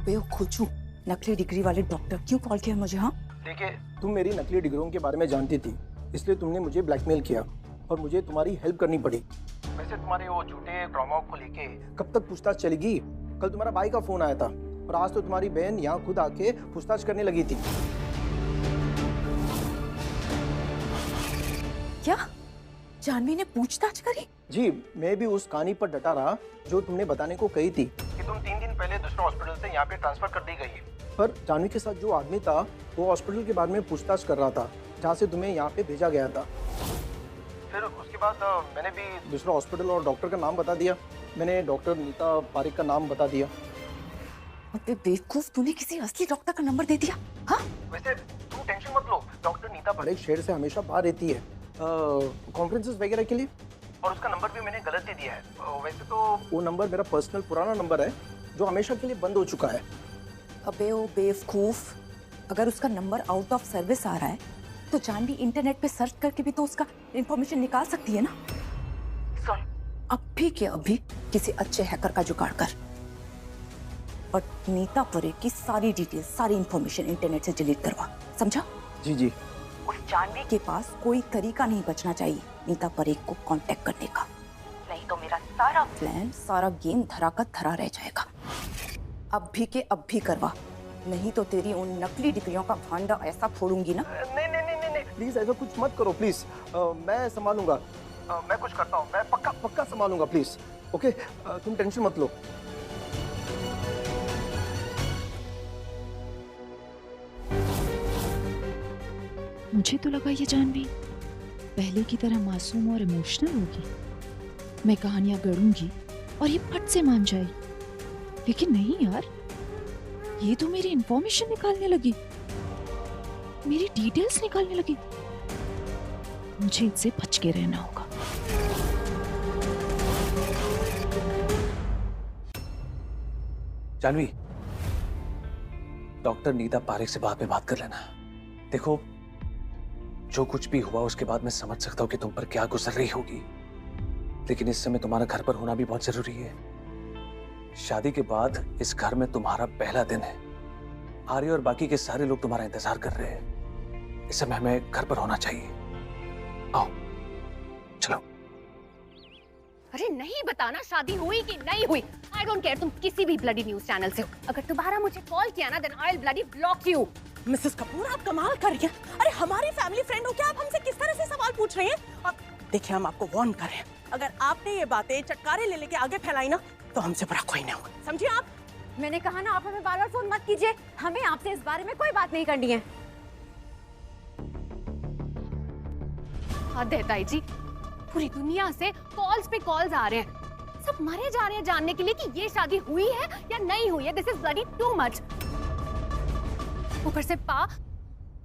बेवकूफू नकली डिग्री वाले डॉक्टर क्यों कॉल किया मुझे? हाँ देखिए, तुम मेरी नकली डिग्रियों के बारे में जानती थी, इसलिए तुमने मुझे ब्लैकमेल किया और मुझे तुम्हारी हेल्प करनी पड़ी। वैसे तुम्हारे वो झूठे ड्रामा को लेके कब तक पूछताछ चलेगी? कल तुम्हारा भाई का फोन आया था और आज तो तुम्हारी बहन यहाँ खुद आके पूछताछ करने लगी थी। क्या जानवी ने पूछताछ करी? जी, मैं भी उस कहानी पर डटा रहा जो तुमने बताने को कही थी कि तुम 3 दिन पहले दूसरे हॉस्पिटल से यहाँ पे ट्रांसफर कर दी गई है। पर जानवी के साथ जो आदमी था वो हॉस्पिटल के बारे में पूछताछ कर रहा था जहाँ से तुम्हें यहाँ पे भेजा गया था। फिर उसके बाद मैंने भी दूसरा हॉस्पिटल और डॉक्टर का नाम बता दिया। मैंने डॉक्टर नीता पारिक का नाम बता दिया। अबे बेवकूफ, तूने किसी असली डॉक्टर का नंबर दे दिया? हाँ वैसे तुम टेंशन मत लो, डॉक्टर नीता पारिक शहर से हमेशा बाहर रहती है कॉन्फ्रेंसेस वगैरह के लिए, और उसका नंबर भी मैंने गलत दे दिया है। वैसे तो वो नंबर मेरा पर्सनल पुराना नंबर है जो हमेशा के लिए बंद हो चुका है। अबे ओ बेवकूफ, अगर उसका नंबर आउट ऑफ सर्विस आ रहा है तो जानवी इंटरनेट पे सर्च करके भी तो उसका इंफॉर्मेशन निकाल सकती है ना। सुन, अभी के अभी किसी अच्छे हैकर का जुगाड़ कर और नीता परेख की सारी डिटेल्स, सारी इंफॉर्मेशन इंटरनेट से डिलीट करवा, समझा? जी जी। उस जानवी के पास कोई तरीका नहीं बचना चाहिए नीता परेख को कांटेक्ट करने का, नहीं तो मेरा सारा प्लान, सारा गेम धरा का धरा रह जाएगा। अब भी के अब भी करवा, नहीं तो तेरी उन नकली डिग्रियों का भांडा ऐसा फोड़ूंगी ना। नहीं नहीं नहीं नहीं, प्लीज ऐसा कुछ मत करो प्लीज। मैं संभालूंगा, मैं कुछ करता हूँ, मैं पक्का पक्का संभालूंगा प्लीज। ओके, तुम टेंशन मत लो। मुझे तो लगा ये जानवी पहले की तरह मासूम और इमोशनल होगी, मैं कहानियां गढ़ूंगी और ये फट से मान जाएगी, लेकिन नहीं यार, ये तो मेरी इंफॉर्मेशन निकालने लगी, मेरी डिटेल्स निकालने लगी। मुझे इससे बच के रहना होगा। जानवी, डॉक्टर नीता पारिक से बाद में बात कर लेना। देखो, जो कुछ भी हुआ उसके बाद मैं समझ सकता हूँ कि तुम पर क्या गुजर रही होगी, लेकिन इस समय तुम्हारा घर पर होना भी बहुत जरूरी है। शादी के बाद इस घर में तुम्हारा पहला दिन है। आर्य और बाकी के सारे लोग तुम्हारा इंतजार कर रहे हैं। इस समय हमें घर पर होना चाहिए। आओ, चलो। अरे नहीं बताना शादी हुई कि नहीं हुई। आई डोंट केयर तुम किसी भी ब्लडी न्यूज चैनल से हो। अगर दोबारा मुझे कॉल किया ना, then I will bloody block you. Mrs Kapoor, आप कमाल कर रही हैं। अरे हमारी फैमिली फ्रेंड हो, क्या आप हमसे किस तरह से सवाल पूछ रही हैं? अब देखिए, हम आपको वार्न कर रहे हैं, अगर आपने ये बातें चटकारे ले लेके आगे फैलाई ना तो हमसे बुरा कोई नहीं होगा, समझिए आप? मैंने कहा ना, आप हमें बार-बार फोन मत कीजिए, हमें आपसे इस बारे में कोई बात नहीं करनी है। हद है ताई जी, पूरी दुनिया से कॉल्स पे कॉल्स आ रहे हैं, सब मरे जा रहे हैं जानने के लिए कि ये शादी हुई है या नहीं हुई है। This is bloody too much. ऊपर से पा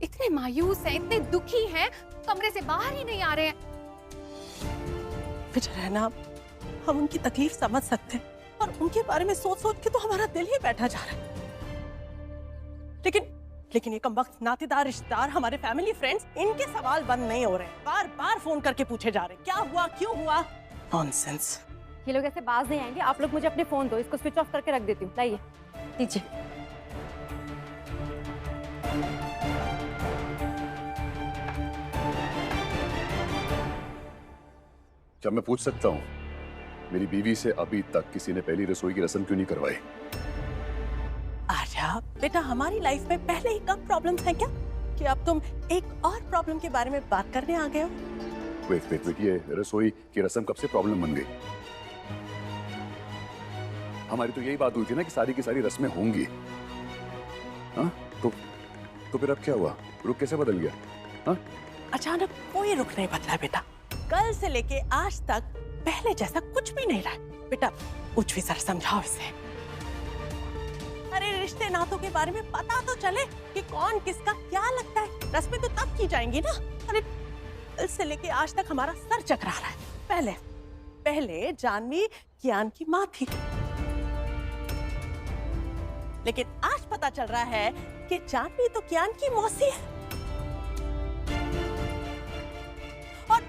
इतने मायूस हैं, इतने दुखी हैं, कमरे से बाहर ही नहीं आ रहे हैं। फिर रहना, हम उनकी तकलीफ समझ सकते हैं और उनके बारे में सोच सोच के तो हमारा दिल ही बैठा जा रहा है। लेकिन ये कमबख्त नातेदार, रिश्तेदार, हमारे फैमिली फ्रेंड्स, इनके सवाल बंद नहीं हो रहे हैं, बार बार फोन करके पूछे जा रहे हैं, क्या हुआ, क्यों हुआ। नॉनसेंस। ये लोग ऐसे बाज नहीं आएंगे। आप लोग मुझे अपने फोन दो, इसको स्विच ऑफ करके रख देती हूँ। लाइए, लीजिए। क्या मैं पूछ सकता हूँ, मेरी बीवी से अभी तक किसी ने पहली रसोई की रस्म क्यों नहीं करवाई? आर्या बेटा, हमारी लाइफ में पहले ही कम प्रॉब्लम्स हैं क्या कि अब तुम एक और प्रॉब्लम के बारे में बात करने आ गए हो? वेट, ये रसोई की रस्म कब से प्रॉब्लम बन गई? हमारी तो यही बात हुई थी ना कि सारी की सारी रस्में होंगी। हाँ, तो फिर अब क्या हुआ? रुख कैसे बदल गया? हाँ? अचानक कोई रुख नहीं बदला बेटा, कल से लेके आज तक पहले जैसा कुछ भी नहीं रहा। बेटा कुछ भी सर समझाओ इसे। अरे रिश्ते नातों के बारे में पता तो चले कि कौन किसका क्या लगता है। रस्में तो तब की जाएंगी ना। अरे कल से लेके आज तक हमारा सर चकरा रहा है। पहले जानवी कियान की माँ थी, लेकिन आज पता चल रहा है कि जानवी तो कियान की मौसी है और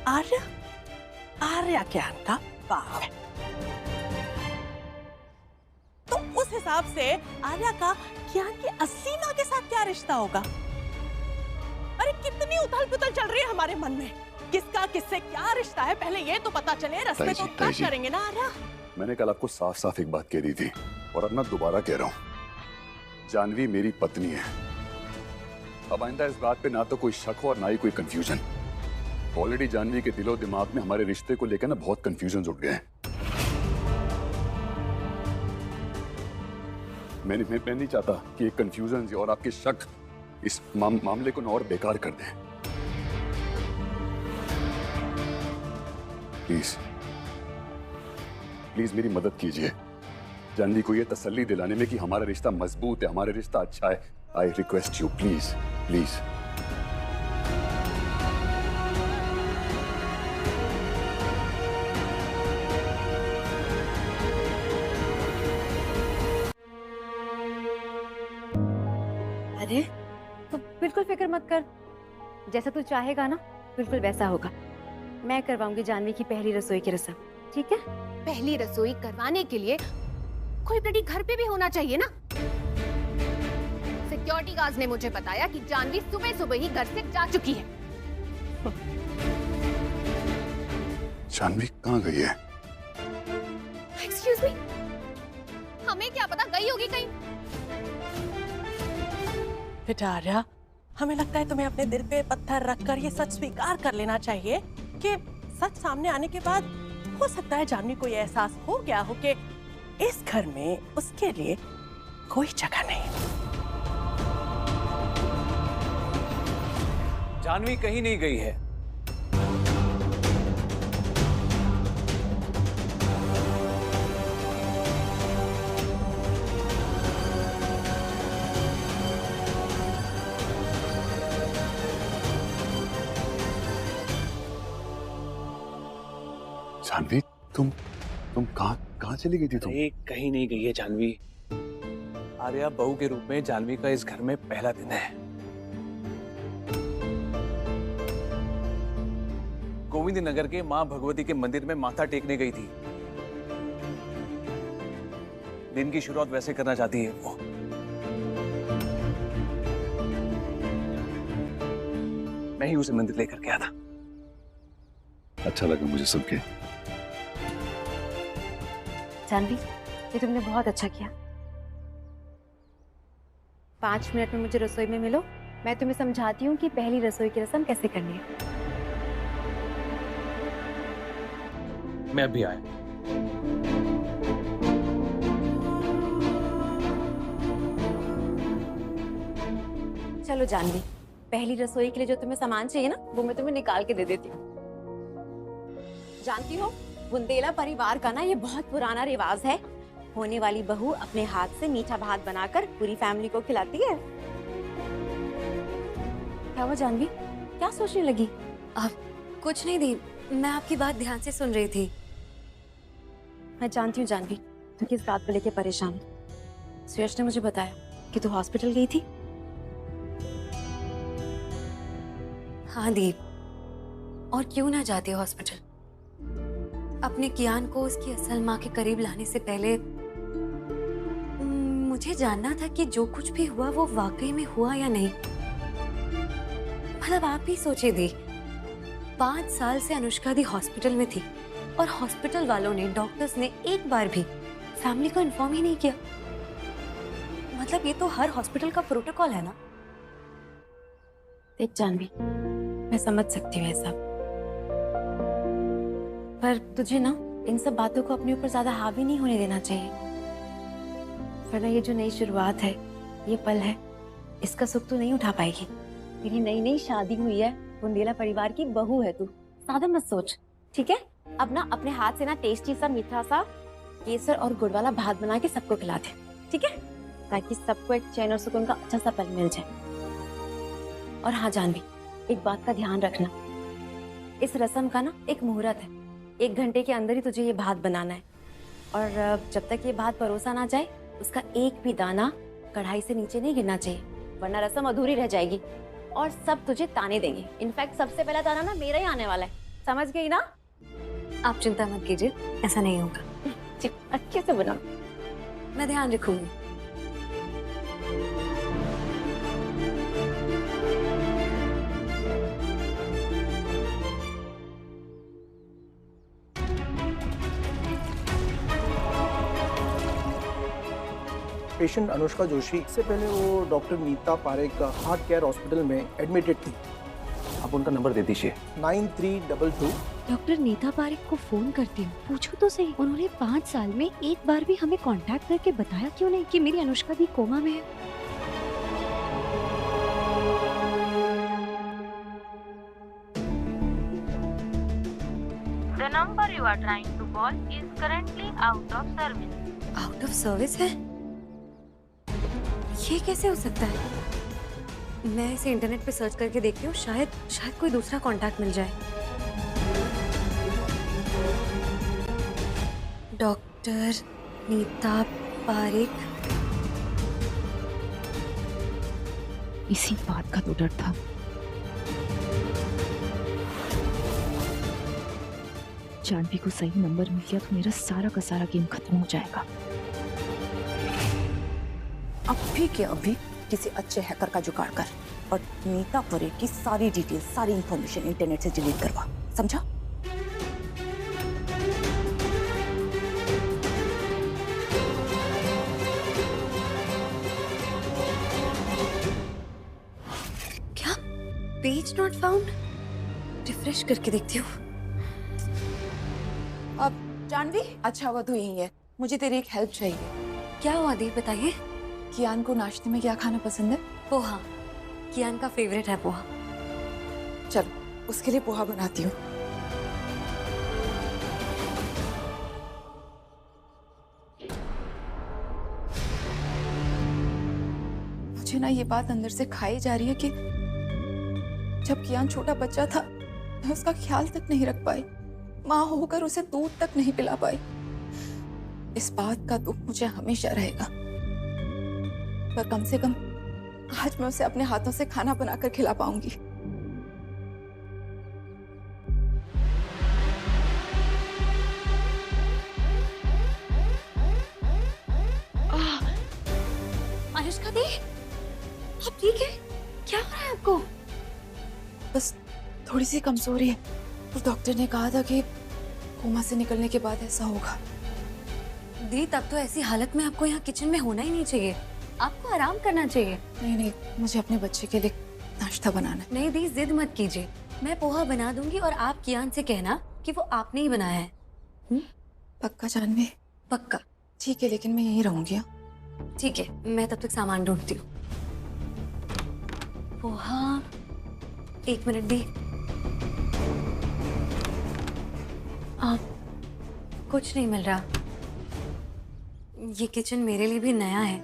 आर्या कियान का बाप है। तो उस हिसाब हिसाब से आर्या का कियान की असली माँ के साथ क्या रिश्ता होगा? अरे कितनी उथल पुथल चल रही है हमारे मन में। किसका किससे क्या रिश्ता है, पहले ये तो पता चले। रस्ते तो तय करेंगे ना आर्या। मैंने कल आपको साफ साफ एक बात कह दी थी और अब मैं दोबारा कह रहा हूँ, जानवी मेरी पत्नी है। अब आइंदा इस बात पे ना तो कोई शक हो और ना ही कोई कंफ्यूजन। ऑलरेडी जानवी के दिलो दिमाग में हमारे रिश्ते को लेकर ना बहुत कंफ्यूजन उठ गए हैं। मैं नहीं चाहता कि ये कंफ्यूजन और आपके शक इस मामले को ना और बेकार कर दें। प्लीज मेरी मदद कीजिए। जानवी को ये तसल्ली दिलाने में कि हमारा रिश्ता मजबूत है, हमारा रिश्ता अच्छा है। I request you, please please. अरे तो बिल्कुल फिक्र मत कर, जैसा तू चाहेगा ना बिल्कुल वैसा होगा। मैं करवाऊंगी जानवी की पहली रसोई की रस्म, ठीक है? पहली रसोई करवाने के लिए कोई ब्लडी घर पे भी होना चाहिए ना। सिक्योरिटी गार्ड ने मुझे बताया कि जानवी सुबह सुबह ही घर से जा चुकी है। जानवी कहाँ गई है? एक्सक्यूज मी, हमें क्या पता, गई होगी कहीं। बेटा आर्या, हमें लगता है तुम्हें अपने दिल पे पत्थर रखकर ये सच स्वीकार कर लेना चाहिए कि सच सामने आने के बाद हो सकता है जानवी को ये एहसास हो गया हो कि इस घर में उसके लिए कोई जगह नहीं। जानवी कहीं नहीं गई है। जानवी तुम कहाँ चली गई थी तुम? कहीं नहीं गई है जानवी। आर्या बहू के रूप में जानवी का इस घर में पहला दिन है। गोविंद नगर के मां भगवती के मंदिर में माथा टेकने गई थी। दिन की शुरुआत वैसे करना चाहती है वो। मैं ही उसे मंदिर लेकर गया था। अच्छा लगा मुझे सुन के। जानवी, ये तुमने बहुत अच्छा किया। 5 मिनट में मुझे रसोई में मिलो, मैं तुम्हें समझाती हूँ कि पहली रसोई की रस्म कैसे करनी है। मैं अभी आया। चलो जानवी, पहली रसोई के लिए जो तुम्हें सामान चाहिए ना वो मैं तुम्हें निकाल के दे देती हूँ। जानती हो, बुंदेला परिवार का ना ये बहुत पुराना रिवाज है। होने वाली बहू अपने हाथ से मीठा भात बनाकर पूरी फैमिली को खिलाती है। क्या हुआ जानवी, क्या सोचने लगी? कुछ नहीं दी, मैं आपकी बात ध्यान से सुन रही थी। मैं जानती हूँ जानवी, तू किस बात को लेके परेशान है। सुयश ने मुझे बताया कि तू हॉस्पिटल गई थी। हाँ दीप, और क्यों ना जाती हॉस्पिटल। अपने कियान को उसकी असल माँ के करीब लाने से पहले मुझे जानना था कि जो कुछ भी हुआ वो वाकई में हुआ या नहीं। मतलब आप ही सोचे दी, 5 साल से अनुष्का दी हॉस्पिटल में थी और हॉस्पिटल वालों ने, डॉक्टर्स ने एक बार भी फैमिली को इन्फॉर्म ही नहीं किया। मतलब ये तो हर हॉस्पिटल का प्रोटोकॉल है ना। देख जानवी, मैं समझ सकती हूँ ये सब, पर तुझे ना इन सब बातों को अपने ऊपर ज्यादा हावी नहीं होने देना चाहिए। वरना ये जो नई शुरुआत है, ये पल है, इसका सुख तू नहीं उठा पाएगी। तेरी नई नई शादी हुई है, बुंदेला परिवार की बहू है तू, ज्यादा मत सोच, ठीक है? अब ना अपने हाथ से ना टेस्टी सा मीठा सा केसर और गुड़ वाला भात बना के सबको खिला दे, ठीक है? ताकि सबको एक चैन और सुकून का अच्छा सा पल मिल जाए। और हाँ जानवी, एक बात का ध्यान रखना, इस रस्म का ना एक मुहूर्त है। 1 घंटे के अंदर ही तुझे ये भात बनाना है, और जब तक ये भात परोसा ना जाए उसका एक भी दाना कढ़ाई से नीचे नहीं गिरना चाहिए, वरना रस्म अधूरी रह जाएगी और सब तुझे ताने देंगे। इनफैक्ट सबसे पहला ताना ना मेरा ही आने वाला है, समझ गई ना? आप चिंता मत कीजिए, ऐसा नहीं होगा। अच्छे से बना, मैं ध्यान रखूंगी। पेशेंट अनुष्का जोशी इससे पहले वो doctor Neeta Parekh heart care hospital में एडमिटेड थी। आप उनका नंबर दे दीजिए। 9322। डॉक्टर नीता पारेख को फोन करती हूँ, पूछो तो सही उन्होंने 5 साल में एक बार भी हमें कांटेक्ट करके बताया क्यों नहीं कि मेरी अनुष्का दी कोमा में है। The number you are trying to call is currently out of service. Out of service है? ये कैसे हो सकता है? मैं इसे इंटरनेट पे सर्च करके देखती हूँ, शायद कोई दूसरा कांटेक्ट मिल जाए। डॉक्टर नीता पारेख। इसी बात का तो डर था। जानवी को सही नंबर मिल गया तो मेरा सारा का सारा गेम खत्म हो जाएगा। अभी के अभी किसी अच्छे हैकर का जुगाड़ कर और नीता पारेख की सारी डिटेल, सारी इंफॉर्मेशन इंटरनेट से डिलीट करवा, समझा? क्या? Page not found? रिफ्रेश करके देखती हूँ। अब जानवी, अच्छा हुआ तू यही है, मुझे तेरी एक हेल्प चाहिए। क्या हुआ दी, बताइए। कियान को नाश्ते में क्या खाना पसंद है? पोहा। कियान का फेवरेट है पोहा। चलो उसके लिए पोहा बनाती हूँ। मुझे ना ये बात अंदर से खाई जा रही है कि जब कियान छोटा बच्चा था मैं उसका ख्याल तक नहीं रख पाई, माँ होकर उसे दूध तक नहीं पिला पाई। इस बात का दुख मुझे हमेशा रहेगा, पर कम से कम आज मैं उसे अपने हाथों से खाना बनाकर खिला पाऊंगी। अनुष्का दी, आप ठीक है? क्या हो रहा है आपको? बस थोड़ी सी कमजोरी है, तो डॉक्टर ने कहा था कि कोमा से निकलने के बाद ऐसा होगा। दी, तब तो ऐसी हालत में आपको यहाँ किचन में होना ही नहीं चाहिए, आपको आराम करना चाहिए। नहीं, मुझे अपने बच्चे के लिए नाश्ता बनाना है। नहीं दी, जिद मत कीजिए, मैं पोहा बना दूंगी और आप कियान से कहना कि वो आपने ही बनाया है। पक्का जानवी? पक्का। ठीक है, लेकिन मैं यहीं रहूंगी। हाँ? ठीक है, मैं तब तक सामान ढूंढती हूँ। पोहा, 1 मिनट दी। आप कुछ नहीं मिल रहा। ये किचन मेरे लिए भी नया है।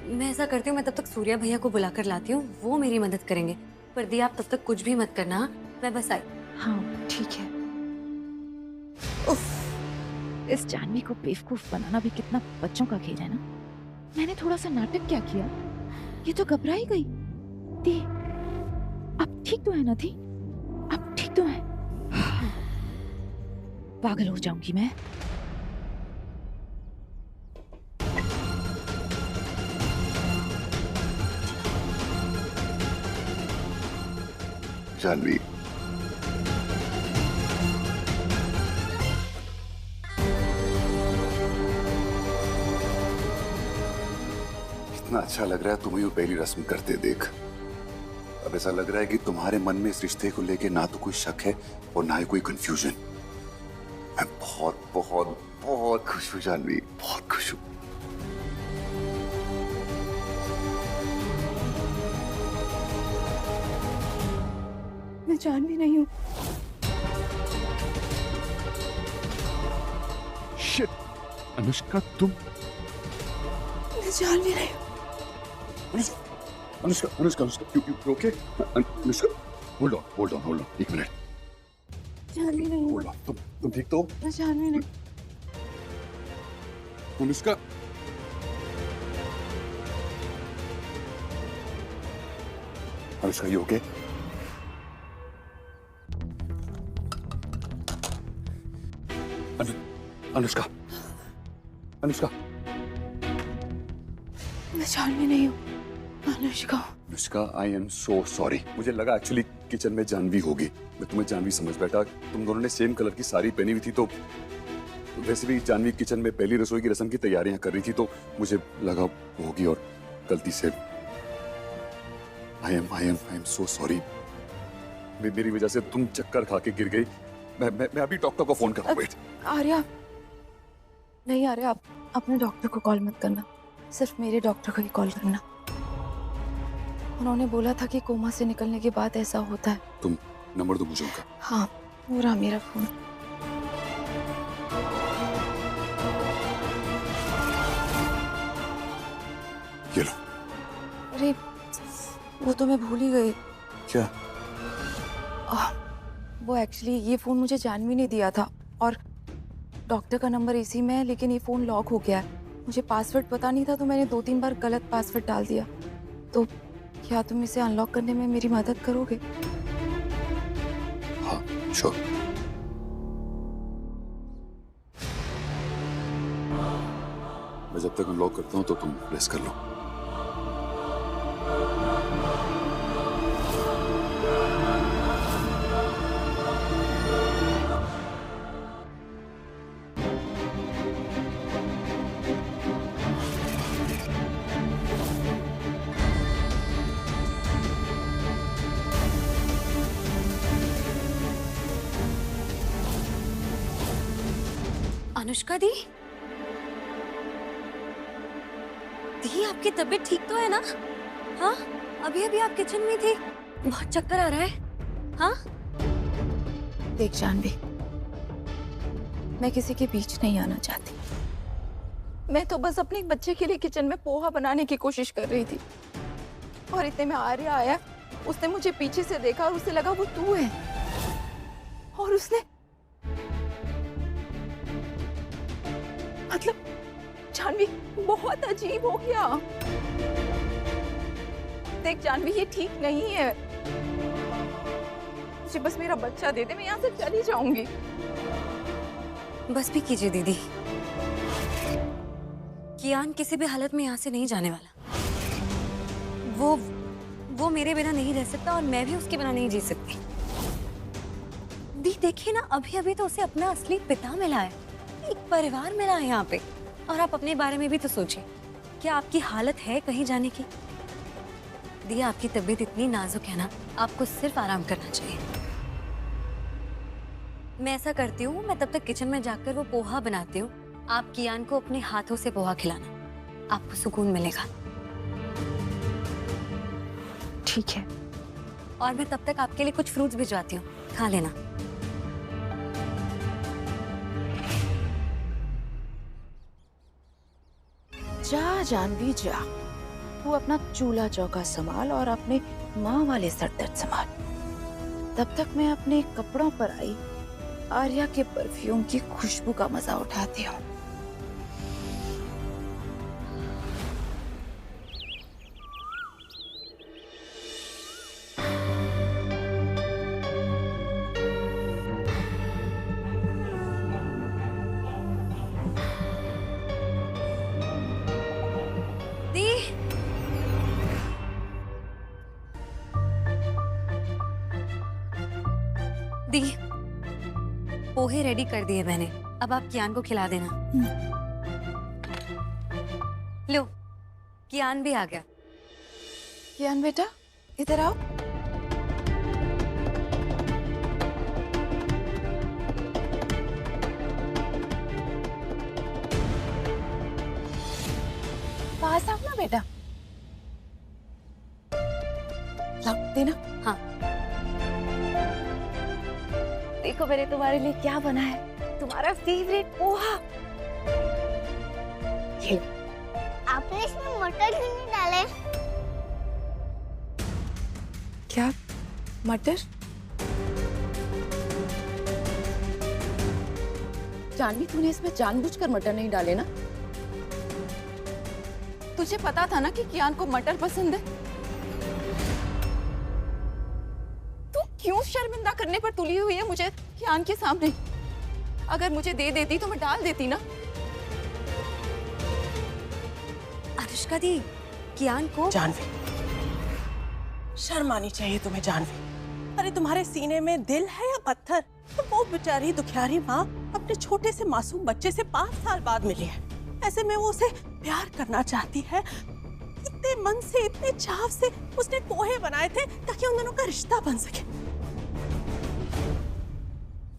मैं ऐसा करती हूँ, मैं तब तक सूर्या भैया को बुला कर लाती हूँ, वो मेरी मदद करेंगे। पर दी, आप तब तक कुछ भी मत करना, मैं बस आई। हाँ ठीक है। उफ, इस जानवी को बेवकूफ बनाना भी कितना बच्चों का खेल है ना। मैंने थोड़ा सा नाटक क्या किया, ये तो घबरा ही गई। दी, अब ठीक तो है ना? थी अब ठीक तो है? पागल हो जाऊंगी मैं। जानवी, इतना अच्छा लग रहा है तुम्हें पहली रस्म करते देख। अब ऐसा लग रहा है कि तुम्हारे मन में इस रिश्ते को लेके ना तो कोई शक है और ना ही कोई कंफ्यूजन। मैं बहुत बहुत बहुत खुश हूँ जानवी, बहुत खुश हूँ। मैं जानवी नहीं हूँ। शिट, अनुष्का तुम? मैं जानवी नहीं हूँ। Anushka, Anushka, Anushka, you okay? Anushka, hold on, 1 minute. Janvi नहीं हूँ। hold on, तुम ठीक तो? मैं जानवी नहीं। Anushka, Anushka, you okay? अनुष्का, अनुष्का, मैं जानवी नहीं हूँ। Anushka. Anushka, I am so sorry. मुझे लगा एक्चुअली किचन में जानवी होगी, मैं तुम्हें जानवी समझ बैठा। तुम दोनों ने सेम कलर की साड़ी पहनी हुई थी तो वैसे भी जानवी किचन में पहली रसोई की रस्म की तैयारियां कर रही थी, तो मुझे लगा होगी और गलती से आई एम सो सॉरी। मेरी वजह से तुम चक्कर खा के गिर गई। मैं अभी डॉक्टर को फोन कर। वेट आर्या, नहीं आर्या, आप अपने डॉक्टर को कॉल मत करना, सिर्फ मेरे डॉक्टर को ही कॉल करना। उन्होंने बोला था कि कोमा से निकलने के बाद ऐसा होता है। तुम नंबर दो मुझे उनका। हाँ, पूरा मेरा फोन। ये लो। अरे वो तो मैं भूल ही गई। क्या? वो एक्चुअली ये फोन मुझे जानवी ने दिया था और डॉक्टर का नंबर इसी में है, लेकिन ये फोन लॉक हो गया है। मुझे पासवर्ड पता नहीं था, तो मैंने 2-3 बार गलत पासवर्ड डाल दिया। तो क्या तुम इसे अनलॉक करने में मेरी मदद करोगे? हाँ, श्योर। मैं जब तक अनलॉक करता हूँ तो तुम प्रेस कर लो। अनुष्का दी, आपकी तबीयत ठीक तो है ना? हाँ, अभी अभी आप किचन में थे, बहुत चक्कर आ रहा है। हाँ, देख जानवी, मैं किसी के बीच नहीं आना चाहती। मैं तो बस अपने बच्चे के लिए किचन में पोहा बनाने की कोशिश कर रही थी, और इतने में आर्या आया। उसने मुझे पीछे से देखा और उसे लगा वो तू है, और उसने मतलब जानवी, बहुत अजीब हो गया। देख जानवी, ये ठीक नहीं है। मुझे बस मेरा बच्चा दे दे, मैं यहाँ से चली जाऊंगी। बस भी कीजिए दीदी, कियान किसी भी हालत में यहाँ से नहीं जाने वाला। वो मेरे बिना नहीं रह सकता और मैं भी उसके बिना नहीं जी सकती। दी देखिए ना, अभी अभी तो उसे अपना असली पिता मिला है, एक परिवार मिला है यहाँ पे। और आप अपने बारे में भी तो सोचिए, क्या आपकी हालत है कहीं जाने की? दी, आपकी तबीयत इतनी नाजुक है ना, आपको सिर्फ आराम करना चाहिए। मैं ऐसा करती हूँ, मैं तब तक किचन में जाकर वो पोहा बनाती हूँ। आप कियान को अपने हाथों से पोहा खिलाना, आपको सुकून मिलेगा। ठीक है। और मैं तब तक आपके लिए कुछ फ्रूट्स भिजवाती हूँ, खा लेना। जा जानवी जा, तू अपना चूल्हा चौका संभाल और अपने माँ वाले सरदर्द संभाल। तब तक मैं अपने कपड़ों पर आई आर्या के परफ्यूम की खुशबू का मजा उठाती हूँ। दी, पोहे रेडी कर दिए मैंने, अब आप कियान को खिला देना। लो, कियान भी आ गया। कियान बेटा, इधर आओ। पास आओ ना बेटा। लाओ, देना। हाँ, देखो मैंने तुम्हारे लिए क्या बना है, तुम्हारा फेवरेट पोहा। ये आपने इसमें मटर क्यों नहीं डाले? क्या मटर? जानवी, तूने इसमें जानबूझकर मटर नहीं डाले ना? तुझे पता था ना कि कियान को मटर पसंद है। क्यों शर्मिंदा करने पर तुली हुई है मुझे कियान के सामने? अगर मुझे दे देती तो मैं डाल देती ना। अनुष्का दी, कियान को। जानवी, शर्म आनी चाहिए तुम्हें जानवी। अरे तुम्हारे सीने में दिल है या पत्थर? तो वो बेचारी दुखियारी माँ अपने छोटे से मासूम बच्चे से 5 साल बाद मिली है। ऐसे में वो उसे प्यार करना चाहती है। इतने मन से, इतने चाव से उसने पोहे बनाए थे ताकि उन दोनों का रिश्ता बन सके।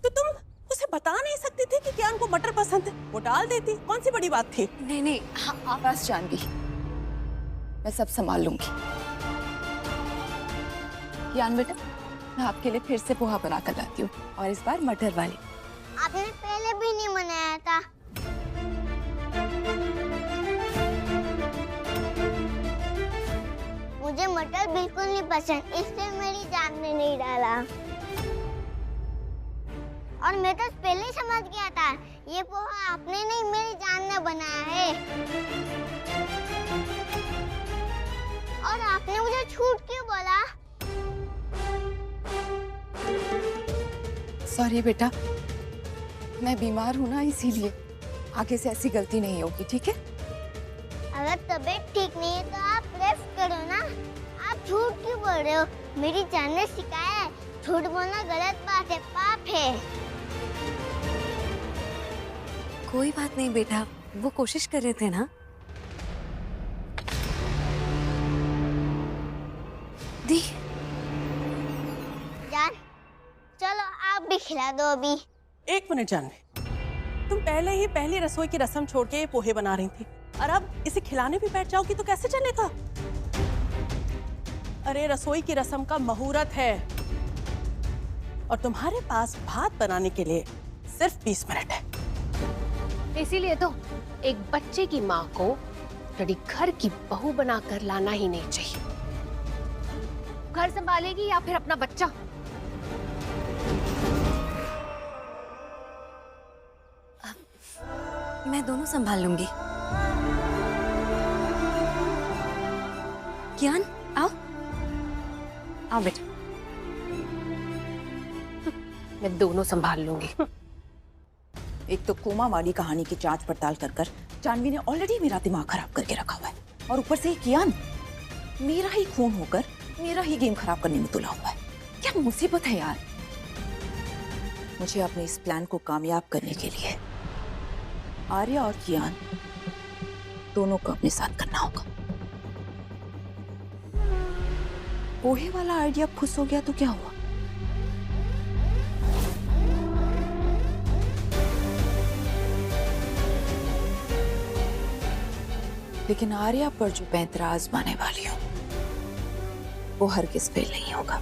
तो तुम उसे बता नहीं सकती थी कि कियान को मटर पसंद है? वो डाल देती, कौन सी बड़ी बात थी? नहीं नहीं, हाँ बस जानवी, मैं सब संभाल लूंगी। कियान बेटा, मैं आपके लिए फिर से पोहा बना कर लाती हूँ, और इस बार मटर वाली। आपने पहले भी नहीं बनाया था। मुझे मटर बिल्कुल नहीं पसंद, इसलिए मेरी जान ने नहीं डाला। और मैं तो पहले ही समझ गया था, ये पोहा आपने नहीं मेरी जान ने बनाया है। और आपने मुझे झूठ क्यों बोला? सॉरी बेटा, मैं बीमार हूँ ना, इसीलिए। आगे से ऐसी गलती नहीं होगी, ठीक है? अगर तबीयत ठीक नहीं है तो आप रेस्ट करो ना। आप झूठ क्यों बोल रहे हो? मेरी जान ने सिखाया है, झूठ बोलना गलत बात है, पाप है। कोई बात नहीं बेटा, वो कोशिश कर रहे थे ना। दी जान, चलो आप भी खिला दो अभी। 1 मिनट जानवी, तुम पहले ही पहली रसोई की रस्म छोड़ के ये पोहे बना रही थी, और अब इसे खिलाने भी बैठ जाओगी तो कैसे चलेगा? अरे रसोई की रस्म का मुहूर्त है, और तुम्हारे पास भात बनाने के लिए सिर्फ 20 मिनट है। इसीलिए तो एक बच्चे की माँ को बड़ी घर की बहू बनाकर लाना ही नहीं चाहिए। घर संभालेगी या फिर अपना बच्चा? मैं दोनों संभाल लूंगी। कियान आओ, आओ बेटा। मैं दोनों संभाल लूंगी। एक तो कोमा वाली कहानी की जांच पड़ताल कर कर जानवी ने ऑलरेडी मेरा दिमाग खराब करके रखा हुआ है, और ऊपर से कियान मेरा ही खून होकर मेरा ही गेम खराब करने में तुला हुआ है। क्या मुसीबत है यार। मुझे अपने इस प्लान को कामयाब करने के लिए आर्या और कियान दोनों को अपने साथ करना होगा। पोहे वाला आइडिया खुश हो गया तो क्या हुआ? लेकिन आर्या पर जो पैंतरा आजमाने वाली हूं वो हरगिज़ फेल नहीं होगा।